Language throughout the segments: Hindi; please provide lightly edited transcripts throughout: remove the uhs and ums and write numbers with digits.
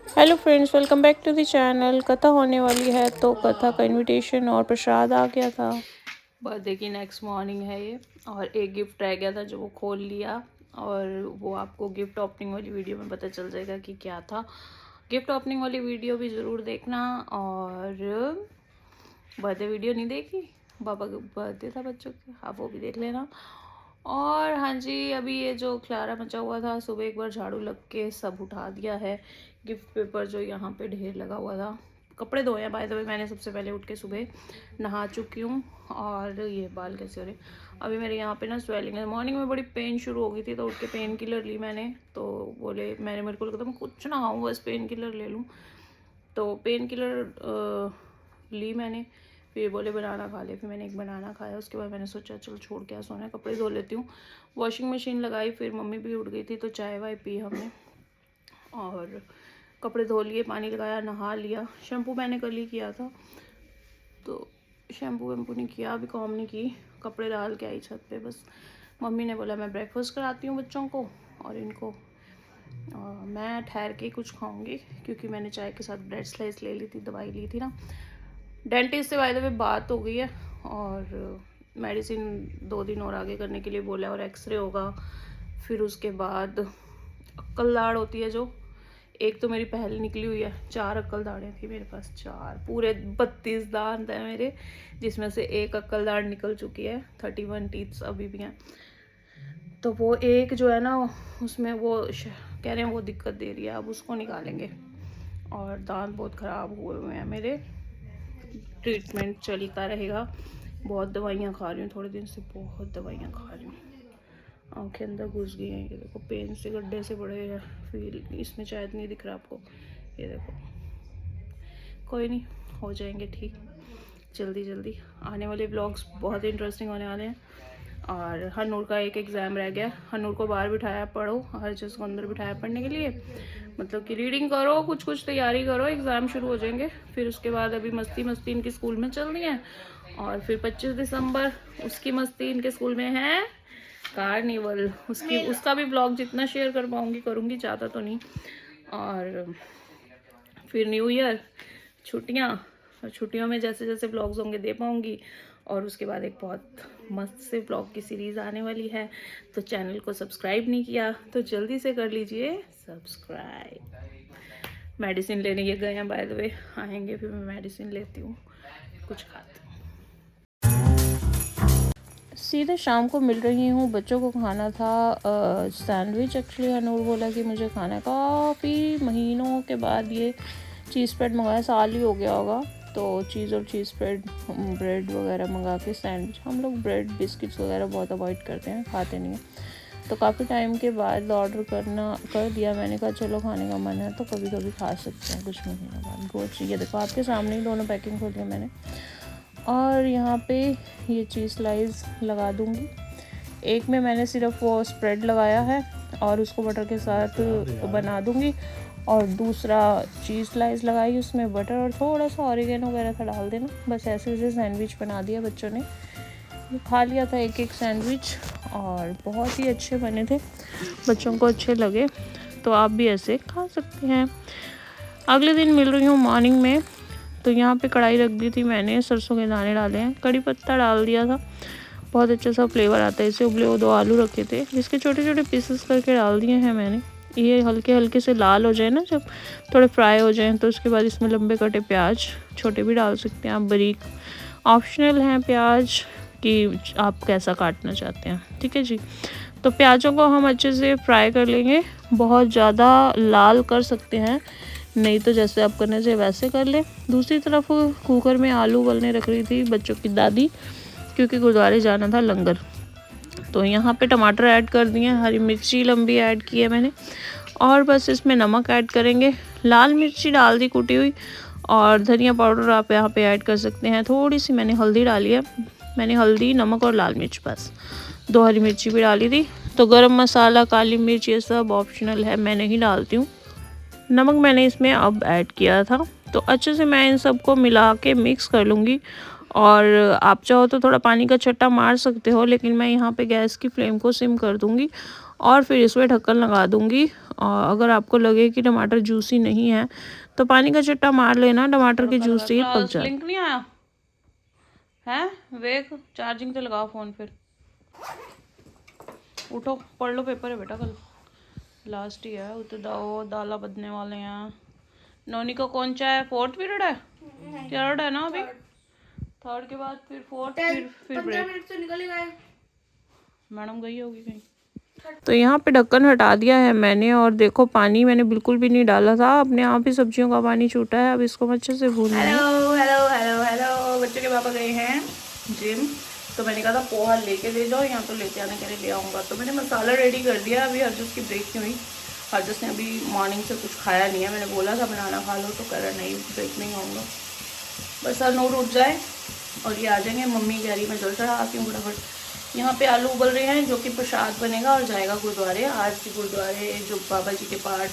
Hello friends, welcome back to the channel. कथा होने वाली है तो कथा का इनविटेशन और प्रसाद आ गया था। बर्थडे की नेक्स्ट मॉर्निंग है ये, और एक गिफ्ट रह गया था जो वो खोल लिया, और वो आपको गिफ्ट ओपनिंग वाली वीडियो में पता चल जाएगा कि क्या था। गिफ्ट ओपनिंग वाली वीडियो भी ज़रूर देखना। और बर्थडे वीडियो नहीं देखी, पापा का बर्थडे था बच्चों के, आप वो भी देख लेना। और हाँ जी, अभी ये जो खलारा मचा हुआ था, सुबह एक बार झाड़ू लग के सब उठा दिया है। गिफ्ट पेपर जो यहाँ पे ढेर लगा हुआ था, कपड़े धोए हैं बाय द वे। मैंने सबसे पहले उठ के सुबह नहा चुकी हूँ। और ये बाल कैसे हो रहे, अभी मेरे यहाँ पे ना स्वेलिंग है। मॉर्निंग में बड़ी पेन शुरू हो गई थी, तो उठ के पेन किलर ली मैंने। तो बोले मेरे को लगा था मैं कुछ ना खाऊँ, बस पेन किलर ले लूँ। तो पेन किलर ली मैंने। फिर बोले बनाना खा ले, फिर मैंने एक बनाना खाया। उसके बाद मैंने सोचा चल छोड़ क्या सोना है, कपड़े धो लेती हूँ। वॉशिंग मशीन लगाई, फिर मम्मी भी उठ गई थी तो चाय वाय पी हमने, और कपड़े धो लिए, पानी लगाया, नहा लिया। शैम्पू मैंने कल ही किया था, तो शैम्पू वैम्पू नहीं किया, अभी कॉम नहीं की, कपड़े डाल के आई छत पे बस। मम्मी ने बोला मैं ब्रेकफास्ट कराती हूँ बच्चों को और इनको, और मैं ठहर के कुछ खाऊंगी क्योंकि मैंने चाय के साथ ब्रेड स्लाइस ले ली थी, दवाई ली थी ना। डेंटिस्ट से बाय द वे बात हो गई है, और मेडिसिन 2 दिन और आगे करने के लिए बोला है, और एक्सरे होगा। फिर उसके बाद अक्कल दाढ़ होती है जो, एक तो मेरी पहले निकली हुई है, 4 अक्कल दाढ़ें थी मेरे पास, 4 पूरे 32 दांत हैं मेरे, जिसमें से एक अक्कल दाढ़ निकल चुकी है। 31 टीथ्स अभी भी हैं। तो वो एक जो है ना, उसमें वो कह रहे हैं वो दिक्कत दे रही है, अब उसको निकालेंगे। और दांत बहुत ख़राब हुए हुए हैं मेरे, ट्रीटमेंट चलता रहेगा। बहुत दवाइयाँ खा रही हूँ थोड़े दिन से, बहुत दवाइयाँ खा रही हूँ। आँखें अंदर घुस गई हैं, ये देखो पेन से गड्ढे से बड़े हैं, फील इसमें शायद नहीं दिख रहा आपको, ये देखो। कोई नहीं, हो जाएंगे ठीक जल्दी जल्दी। आने वाले व्लॉग्स बहुत इंटरेस्टिंग होने वाले हैं। और हनूर का एक एग्ज़ाम रह गया, हनूर को बाहर बिठाया पढ़ो, हर चीज़ को अंदर बिठाया पढ़ने के लिए, मतलब कि रीडिंग करो, कुछ कुछ तैयारी करो, एग्ज़ाम शुरू हो जाएंगे। फिर उसके बाद अभी मस्ती मस्ती इनकी स्कूल में चल रही है, और फिर 25 दिसंबर उसकी मस्ती इनके स्कूल में है, कार्निवल। उसका भी ब्लॉग जितना शेयर कर पाऊँगी करूँगी, ज़्यादा तो नहीं। और फिर न्यू ईयर, छुट्टियाँ, और छुट्टियों में जैसे जैसे ब्लॉग्स होंगे दे पाऊँगी। और उसके बाद एक बहुत मस्त से ब्लॉग की सीरीज़ आने वाली है। तो चैनल को सब्सक्राइब नहीं किया तो जल्दी से कर लीजिए सब्सक्राइब। मेडिसिन लेने ये गए हैं बाय द वे, आएंगे फिर मैं मेडिसिन लेती हूँ, कुछ खाती हूँ। सीधे शाम को मिल रही हूँ। बच्चों को खाना था सैंडविच। एक्चुअली हनूर बोला कि मुझे खाना है, काफ़ी महीनों के बाद ये चीज़ स्प्रेड मंगाया, साल ही हो गया होगा। तो चीज़ और चीज़ स्प्रेड, ब्रेड वगैरह मंगा के सैंडविच। हम लोग ब्रेड बिस्किट्स वगैरह बहुत अवॉइड करते हैं, खाते नहीं हैं। तो काफ़ी टाइम के बाद ऑर्डर कर दिया। मैंने कहा चलो खाने का मन है तो कभी कभी खा सकते हैं, कुछ महीनों बाद। गोश्त, ये देखो आपके सामने ही दोनों पैकिंग खोली है मैंने। और यहाँ पे ये चीज़ स्लाइस लगा दूँगी। एक में मैंने सिर्फ वो स्प्रेड लगाया है और उसको बटर के साथ बना दूँगी, और दूसरा चीज़ स्लाइस लगाई, उसमें बटर और थोड़ा सा ऑरिगेनो वगैरह का डाल देना। बस ऐसे वैसे सैंडविच बना दिया बच्चों ने। ये खा लिया था एक एक सैंडविच, और बहुत ही अच्छे बने थे, बच्चों को अच्छे लगे। तो आप भी ऐसे खा सकते हैं। अगले दिन मिल रही हूँ मॉर्निंग में। तो यहाँ पे कढ़ाई रख दी थी मैंने, सरसों के दाने डाले हैं, कड़ी पत्ता डाल दिया था, बहुत अच्छा सा फ्लेवर आता है इससे। उबले वो 2 आलू रखे थे जिसके छोटे छोटे पीसेस करके डाल दिए हैं मैंने। ये हल्के हल्के से लाल हो जाए ना, जब थोड़े फ्राई हो जाएं, तो उसके बाद इसमें लंबे कटे प्याज, छोटे भी डाल सकते हैं आप, बारीक ऑप्शनल हैं प्याज कि आप कैसा काटना चाहते हैं, ठीक है जी। तो प्याज़ों को हम अच्छे से फ्राई कर लेंगे, बहुत ज़्यादा लाल कर सकते हैं, नहीं तो जैसे आप करने से वैसे कर लें। दूसरी तरफ कुकर में आलू उबलने रख रही थी बच्चों की दादी, क्योंकि गुरुद्वारे जाना था लंगर। तो यहाँ पे टमाटर ऐड कर दिए, हरी मिर्ची लंबी ऐड की है मैंने, और बस इसमें नमक ऐड करेंगे। लाल मिर्ची डाल दी कुटी हुई, और धनिया पाउडर आप यहाँ पे ऐड कर सकते हैं। थोड़ी सी मैंने हल्दी डाली है, मैंने हल्दी, नमक और लाल मिर्च, बस 2 हरी मिर्ची भी डाली थी। तो गरम मसाला, काली मिर्च, ये सब ऑप्शनल है, मैं नहीं डालती हूँ। नमक मैंने इसमें अब ऐड किया था। तो अच्छे से मैं इन सबको मिला के मिक्स कर लूँगी। और आप चाहो तो थोड़ा पानी का छट्टा मार सकते हो, लेकिन मैं यहाँ पे गैस की फ्लेम को सिम कर दूँगी, और फिर इसमें ढक्कन लगा दूँगी। और अगर आपको लगे कि टमाटर जूसी नहीं है तो पानी का चट्टा मार लेना, टमाटर के जूस से ही पक जाए। लिंक नहीं आया है, वेख चार्जिंग से लगाओ फ़ोन, फिर उठो पढ़ लो, पेपर है बेटा कल, लास्ट ही है। उतो दाला बदने वाले हैं। नोनी को कौन सा है, 4th पीरियड है, 3rd है ना अभी, 3rd के बाद फिर 4th, फिर ब्रेक। तो निकल गए, मैडम गई होगी कहीं। तो यहाँ पे ढक्कन हटा दिया है मैंने, और देखो पानी मैंने बिल्कुल भी नहीं डाला था, अपने आप ही सब्जियों का पानी छूटा है। अब इसको अच्छे से भूनना है। हेलो हेलो हेलो हेलो, बच्चों के पापा गए हैं जिम, तो मैंने कहा था पोहा लेके ले जाओ, यहाँ तो लेते आने के लिए ले आऊँगा। तो मैंने मसाला रेडी कर दिया। अभी हरजस की ब्रेक नहीं हुई, हरजस ने अभी मॉर्निंग से कुछ खाया नहीं है। मैंने बोला था बनाना खा लो, तो कह रहा नहीं ब्रेक नहीं आऊँगा। बस नूर उठ जाए और ये आ जाएंगे। मम्मी कह रही मैं जल चढ़ा आती हूँ फटाफट। यहाँ पे आलू उबल रहे हैं, जो कि प्रसाद बनेगा और जाएगा गुरुद्वारे। आज गुरुद्वारे जो बाबा जी के पाठ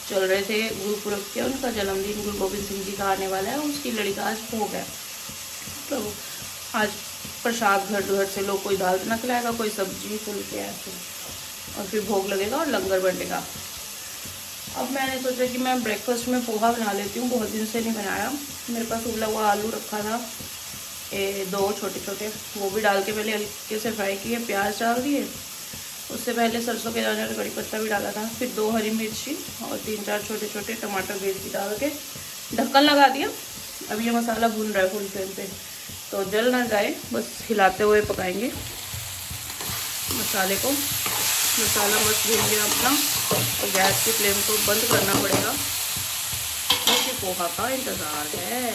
चल रहे थे गुरुपुरब के, उनका जन्मदिन गुरु गोविंद सिंह जी का आने वाला है, उसकी लड़ी का आज भोग है। तो आज प्रसाद घर घर से लोग, कोई दाल बना खिलाएगा, कोई सब्जी फुलके ऐसे, और फिर भोग लगेगा और लंगर बनेगा। अब मैंने सोचा कि मैं ब्रेकफास्ट में पोहा बना लेती हूँ, बहुत दिन से नहीं बनाया। मेरे पास उबला हुआ आलू रखा था, 2 छोटे छोटे, वो भी डाल के पहले हल्के से फ्राई किए, प्याज डाल दिए, उससे पहले सरसों के दाने और कड़ी पत्ता भी डाला था, फिर 2 हरी मिर्ची और 3-4 छोटे छोटे टमाटर बेच के डाल के ढक्कन लगा दिया। अब ये मसाला भून रहा है फुल फ्लेम पे, तो जल ना जाए, बस हिलाते हुए पकाएंगे मसाले को। मसाला मस्त भून गया अपना, और गैस की फ्लेम को बंद करना पड़ेगा, क्योंकि पोहा का इंतज़ार है।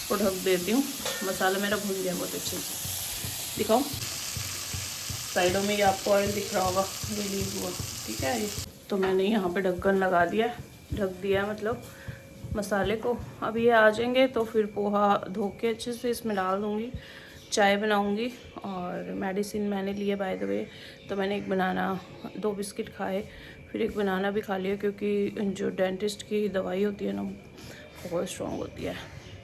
इसको ढक देती हूँ। मसाला मेरा भून गया बहुत अच्छे से। दिखाओ साइडों में, ये आपको ऑयल दिख रहा होगा रिलीज हुआ, ठीक है। ये तो मैंने यहाँ पे ढक्कन लगा दिया, ढक दिया मतलब मसाले को। अब ये आ जाएंगे तो फिर पोहा धो के अच्छे से इसमें डाल दूँगी, चाय बनाऊँगी। और मेडिसिन मैंने लिए बाय द वे, तो मैंने एक बनाना, 2 बिस्किट खाए, फिर एक बनाना भी खा लिया, क्योंकि जो डेंटिस्ट की दवाई होती है ना बहुत स्ट्रॉन्ग होती है।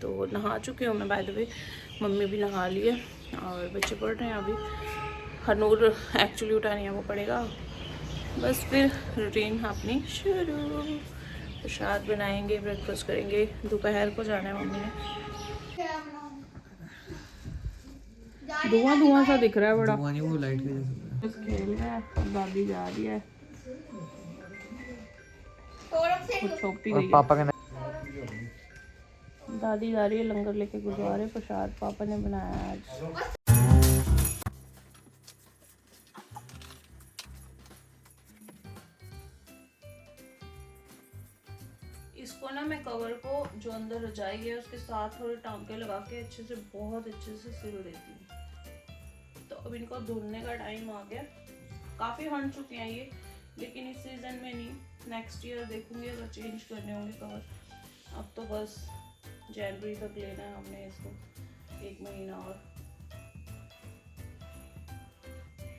तो नहा चुकी हूँ मैं बाय द वे, मम्मी भी नहा ली है और बच्चे पढ़ रहे हैं अभी। हनूर एक्चुअली उठा नहीं है, वो पड़ेगा। बस फिर रूटीन अपनी शुरू। प्रसाद बनाएंगे, ब्रेकफास्ट करेंगे, दोपहर को जाना है मम्मी ने। धुआं धुआं सा दिख रहा है बड़ा, धुआं नहीं, वो लाइट की वजह से। बस खेल रहा है, दादी जा रही है, छोपी गई पापा का। दादी जा रही है लंगर लेके गुरुद्वारे, प्रसाद पापा ने बनाया आज। इसको ना मैं कवर को, जो अंदर रजाई है उसके साथ थोड़े टांके लगा के अच्छे से, बहुत अच्छे से सिल देती हूँ। तो अब इनको धुलने का टाइम आ गया। काफ़ी हट चुके हैं ये, लेकिन इस सीज़न में नहीं, नेक्स्ट ईयर देखूंगी अगर चेंज करने होंगे कवर। अब तो बस जनवरी तक लेना है हमने इसको, 1 महीना और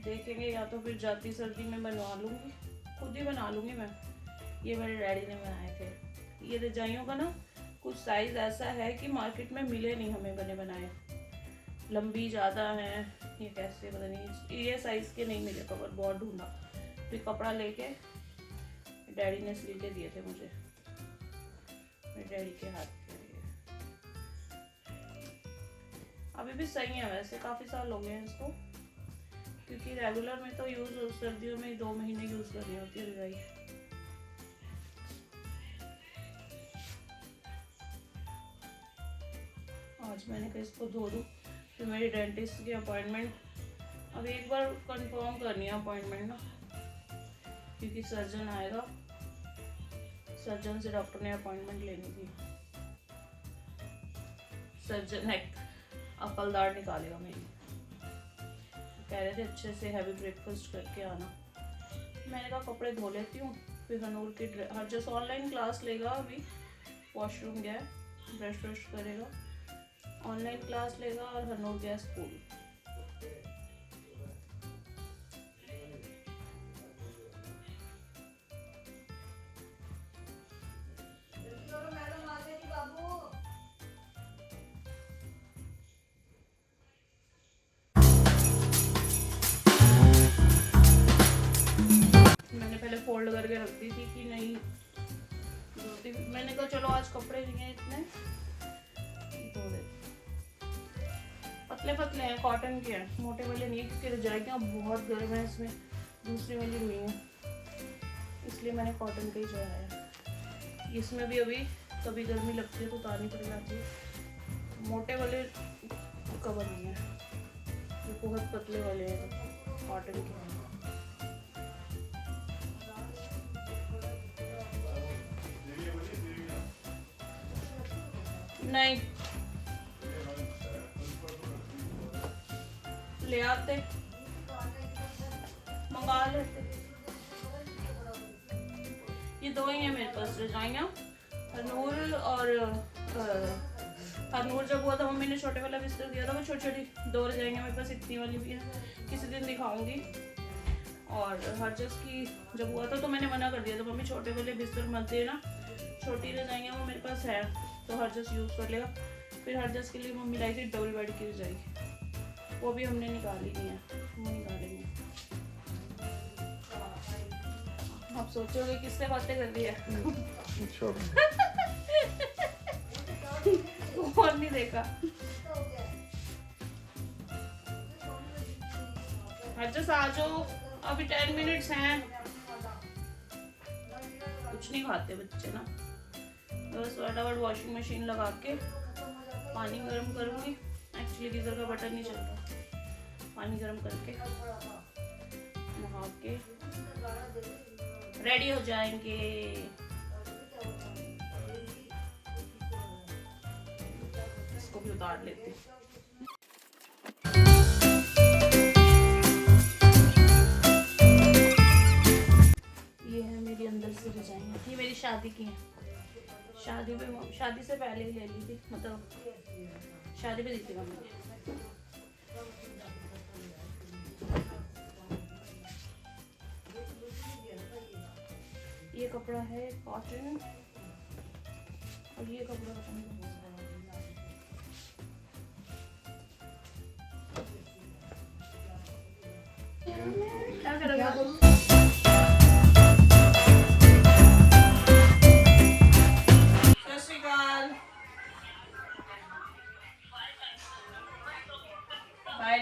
देखेंगे, या तो फिर जाती सर्दी में बनवा लूँगी, खुद ही बना लूँगी मैं। ये मेरे डैडी ने बनाए थे। ये रजाइयों का ना कुछ साइज़ ऐसा है कि मार्केट में मिले नहीं हमें बने बनाए, लंबी ज़्यादा हैं, ये कैसे पता नहीं, ये साइज़ के नहीं मिले कवर, बहुत ढूंढा। फिर कपड़ा लेके डैडी ने सिल के दिए थे मुझे, मेरे डैडी के हाथ के। अभी भी सही है वैसे, काफ़ी साल हो गए हैं इसको, क्योंकि रेगुलर में तो यूज़ सर्दियों में 2 महीने यूज़ करनी होती है रजाई। आज मैंने कहा इसको धो दूँ, फिर मेरी डेंटिस्ट की अपॉइंटमेंट अभी एक बार कंफर्म करनी है अपॉइंटमेंट ना, क्योंकि सर्जन आएगा, सर्जन से डॉक्टर ने अपॉइंटमेंट लेनी थी। सर्जन अकल दाढ़ निकालेगा मेरी, कह रहे थे अच्छे से हैवी ब्रेकफास्ट करके आना। मैंने कहा कपड़े धो लेती हूँ, फिर हनूर की हर जैसे ऑनलाइन क्लास लेगा, अभी वॉशरूम गया, ब्रश व्रश करेगा, ऑनलाइन क्लास लेगा, और हनूर गया स्कूल। मैंने पहले फोल्ड लेती। मैंने कहा चलो आज कपड़े नहीं है इतने, धो दे। पतले पतले हैं, कॉटन के हैं, मोटे वाले नहीं है क्योंकि रजाई क्या बहुत गर्म है इसमें, दूसरी वाली नहीं है, इसलिए मैंने कॉटन का ही चढ़ाया। इसमें भी अभी कभी गर्मी लगती है तो उतारनी पड़ जाती है। मोटे वाले कवर नहीं है, ये बहुत पतले वाले हैं, कॉटन के हैं। नहीं ले आते, मंगा लेते। ये दो ही है मेरे पास रजाइयाँ, हनूर और हनूर जब हुआ था मम्मी ने छोटे वाला बिस्तर दिया था, वो छोटी छोटी दो रजाइयाँ मेरे पास इतनी वाली भी है, किसी दिन दिखाऊंगी। और हरजस की जब हुआ था तो मैंने मना कर दिया था, मम्मी छोटे वाले बिस्तर मत देना, छोटी रजाइयाँ वो मेरे पास है तो हरजस यूज़ कर लेगा। फिर हरजस के लिए मम्मी लाई थी डबल बेड की रजाई, वो भी हमने निकाली नहीं है, वो निकालेंगे। आप सोचोगे किससे बातें कर रही है? और नहीं देखा। हरजस आ जाओ, अभी 10 मिनट्स हैं। कुछ नहीं खाते बच्चे ना, बस फटाफट वॉशिंग मशीन लगा के पानी गर्म करूँगी। एक्चुअली गीज़र का बटन नहीं चल रहा, पानी गर्म करके नहा के रेडी हो जाएंगे। इसको भी उतार लेते हैं। ये है मेरी अंदर से रजाइयाँ, ये मेरी शादी की हैं, शादी से पहले ही ले ली थी, मतलब शादी पे दी थी मम्मी ने। ये कपड़ा है कॉटन और ये कपड़ा क्या करेगा?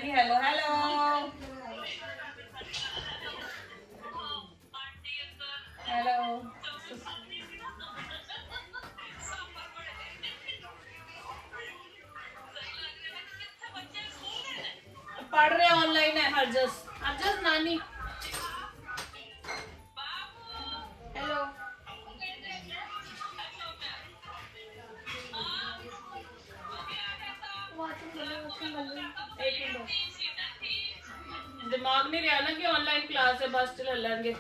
हेलो हेलो हेलो, पढ़ रहे ऑनलाइन है हरजस, हरजस नानी हेलो। दिमाग नहीं रहा ना कि ऑनलाइन क्लास है, बस चल लेंगे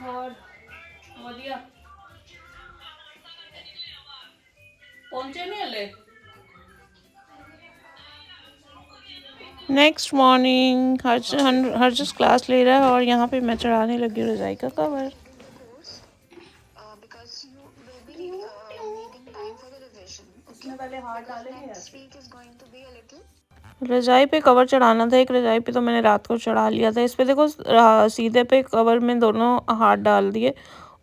और वधिया पहुंचे नहीं हले। नेक्स्ट मॉर्निंग हर्षस क्लास ले रहा है और यहाँ पे मैं चढ़ाने लगी रजाई का कवर। रजाई पे कवर चढ़ाना था, एक रजाई पे तो मैंने रात को चढ़ा लिया था। इस पे देखो सीधे पे कवर में दोनों हाथ डाल दिए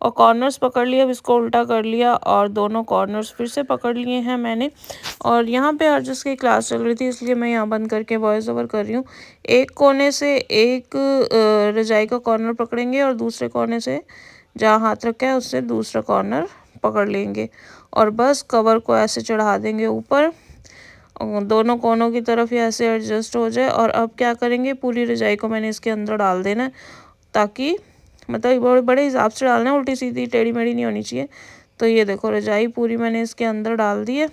और कॉर्नर्स पकड़ लिया, अब इसको उल्टा कर लिया और दोनों कॉर्नर्स फिर से पकड़ लिए हैं मैंने। और यहाँ पे हर्षस की क्लास चल रही थी इसलिए मैं यहाँ बंद करके वॉइस ओवर कर रही हूँ। एक कोने से एक रजाई का कॉर्नर पकड़ेंगे और दूसरे कोने से जहाँ हाथ रखा है उससे दूसरा कॉर्नर पकड़ लेंगे और बस कवर को ऐसे चढ़ा देंगे ऊपर, दोनों कोनों की तरफ ही ऐसे एडजस्ट हो जाए। और अब क्या करेंगे, पूरी रजाई को मैंने इसके अंदर डाल देना है ताकि मतलब बड़े बड़े हिसाब से डालना है, उल्टी सीधी टेढ़ी मेढ़ी नहीं होनी चाहिए। तो ये देखो रजाई पूरी मैंने इसके अंदर डाल दी है।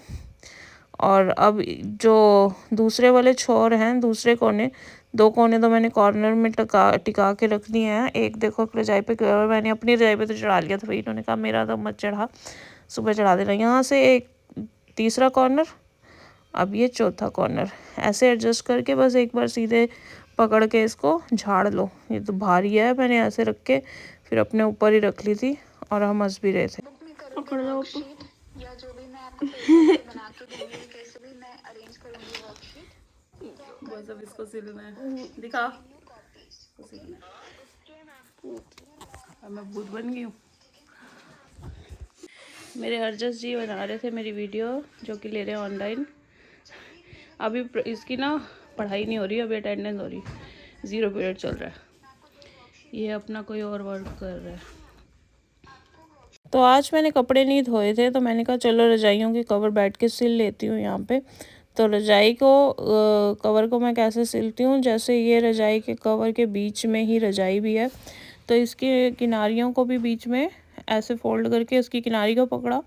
और अब जो दूसरे वाले छोर हैं, दूसरे कोने, दो कोने तो मैंने कॉर्नर में टिका के रख दिए हैं। एक देखो रजाई पे, मैंने अपनी रजाई पे तो चढ़ा लिया था भाई, इन्होंने कहा मेरा तो मत चढ़ा, सुबह चढ़ा देना। यहाँ से एक तीसरा कॉर्नर, अब ये चौथा कॉर्नर, ऐसे एडजस्ट करके बस एक बार सीधे पकड़ के इसको झाड़ लो। ये तो भारी है, मैंने ऐसे रख के फिर अपने ऊपर ही रख ली थी और हम हंस भी रहे थे। पकड़ लो या जो भी मैं आपको बना के दूंगी, कैसे भी मैं अरेंज करूंगी वर्कशीट, बस अब इसको सिलना है। दिखा और मैं भूत बन गई हूँ। मेरे हरजस जी बना रहे थे मेरी वीडियो, जो कि ले रहे हैं ऑनलाइन। अभी इसकी ना पढ़ाई नहीं हो रही, अभी अटेंडेंस हो रही, 0 पीरियड चल रहा है। ये अपना कोई और वर्क कर रहा है। तो आज मैंने कपड़े नहीं धोए थे, तो मैंने कहा चलो रजाइयों की कवर बैठ के सिल लेती हूँ यहाँ पे। तो रजाई को कवर को मैं कैसे सिलती हूँ, जैसे ये रजाई के कवर के बीच में ही रजाई भी है, तो इसके किनारियों को भी बीच में ऐसे फोल्ड करके उसकी किनारी को पकड़ा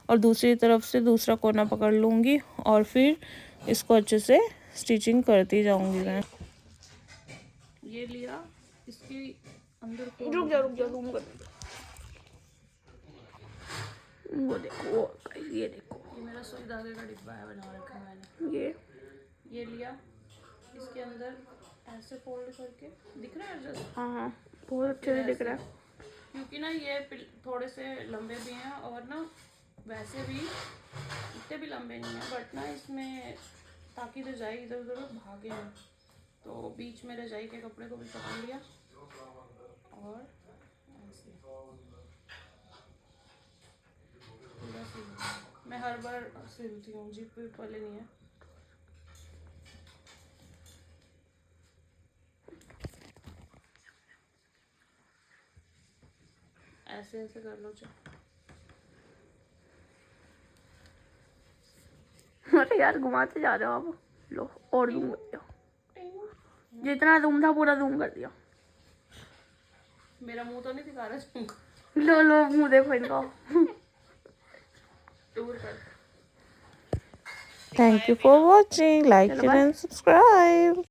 और दूसरी तरफ से दूसरा कोना पकड़ लूँगी और फिर इसको अच्छे से स्टिचिंग करती जाऊँगी मैं। ये लिया, इसके अंदर रुक जा रूम कर। वो देखो, ये देखो, ये मेरा सुई धागे का डिब्बा है, बना रखा मैंने। ये लिया, इसके अंदर ऐसे फोल्ड करके, दिख रहा है जैसे? हाँ, बहुत अच्छे से दिख रहा है। क्योंकि ना ये थोड़े से लंबे भी हैं और ना वैसे भी इतने भी लंबे नहीं हैं, बट ना इसमें ताकि रजाई इधर उधर भागे ना, तो बीच में रजाई के कपड़े को भी पकड़ लिया और ऐसे मैं हर बार सिलती हूँ, जिप विप वाले नहीं है। ऐसे ऐसे कर लो। अरे यार घुमाते जा रहे हो आप। लो और जूम कर दिया, जितना जूम था पूरा जूम कर दिया। मेरा मुंह तो नहीं दिखा रहा। लो लो मुंह देखो इनका। Thank you for watching. Like, share and subscribe.